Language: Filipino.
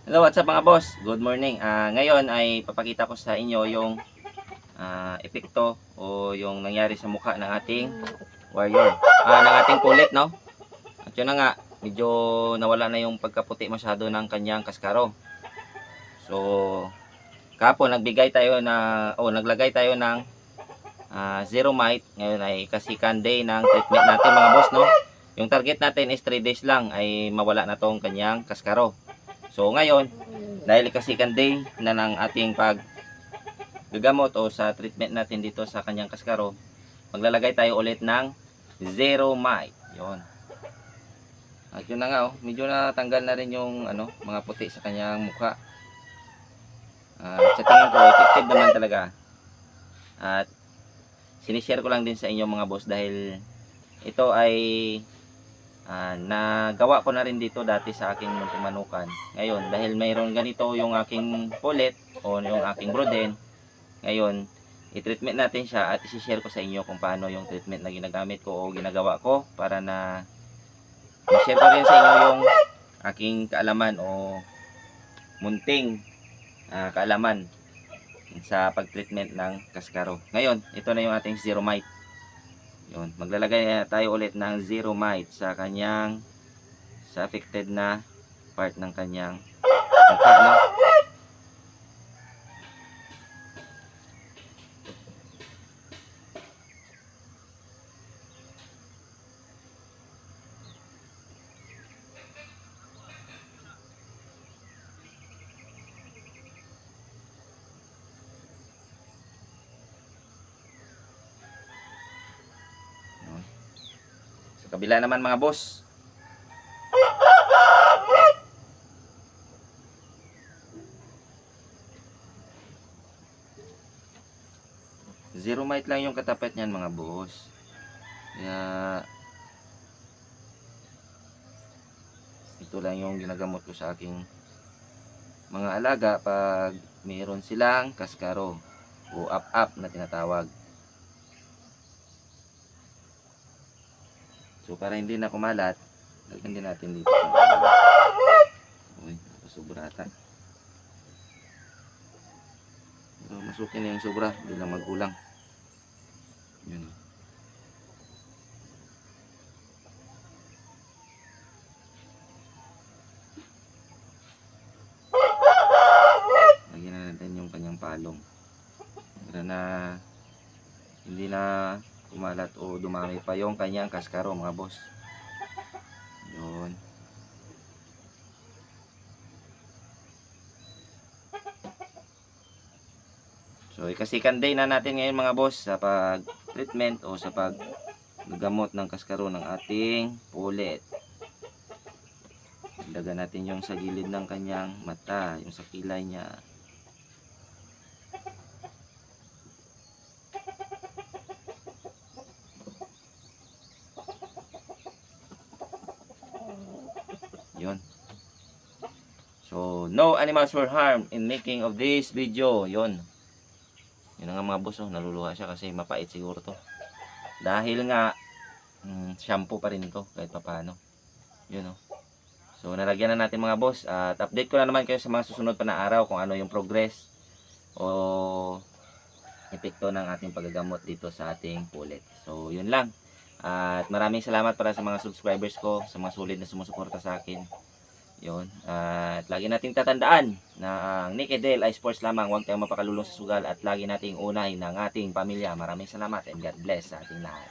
Hello, what's up mga boss? Good morning. Ngayon ay papakita ko sa inyo yung epekto o yung nangyari sa mukha ng ating warrior. Ng ating pulit, no? At yun na nga, medyo nawala na yung pagkaputi masyado ng kanyang kaskaro. So, kapon naglagay tayo ng zero mite. Ngayon ay kasikan day ng treatment natin mga boss, no? Yung target natin is 3 days lang ay mawala na tong kanyang kaskaro. So ngayon, dahil kasikan day na ng ating paggagamot o sa treatment natin dito sa kanyang kaskaro, maglalagay tayo ulit ng zero mite. Yon. At yun na nga, medyo natanggal na rin yung mga puti sa kanyang mukha. Sa tingin ko, effective naman talaga. At sinishare ko lang din sa inyo mga boss dahil ito ay nagawa ko na rin dito dati sa aking muntimanukan. Ngayon, dahil mayroon ganito yung aking pulit o yung aking broden, ngayon, i-treatment natin siya at i-share ko sa inyo kung paano yung treatment na ginagamit ko o ginagawa ko para na i-share ko rin sa inyo yung aking kaalaman o munting kaalaman sa pag-treatment ng kaskaro. Ngayon, ito na yung ating zero mite. Yun, maglalagay tayo ulit ng zero mite sa affected na part ng kanyang mukha, no? Sa kabila naman mga boss, zero mite lang yung katapat niyan mga boss. Kaya ito lang yung ginagamot ko sa aking mga alaga pag mayroon silang kaskaro o up na tinatawag. So para hindi na kumalat, lagyan din natin dito. Uy, sobrata. So, masukin na yung sobra, hindi lang magkulang. Yun. Lagyan na natin yung kanyang palong para na hindi na kumalat o dumami pa yung kanyang kaskaro mga boss. Yun. So ikasikan day na natin ngayon mga boss sa pag-treatment o sa paggamot ng kaskaro ng ating pulit. Ilagay natin yung sa gilid ng kanyang mata, yung sa kilay niya. Yun. So, no animals were harmed in making of this video. Yun. Yun nga mga boss, naluluha siya kasi mapait siguro to. Dahil nga, shampoo pa rin ito kahit papaano. Yun. So, nalagyan na natin mga boss. At update ko na naman kayo sa mga susunod pa na araw kung ano yung progress o epekto ng ating paggagamot dito sa ating pulit. So, yun lang. At maraming salamat para sa mga subscribers ko, sa mga sulit na sumusuporta sa akin. Yun. At lagi nating tatandaan na ang Nicky Dale ay sports lamang, huwag tayong mapakalulong sa sugal at lagi nating unahin ng ating pamilya. Maraming salamat and God bless sa ating lahat.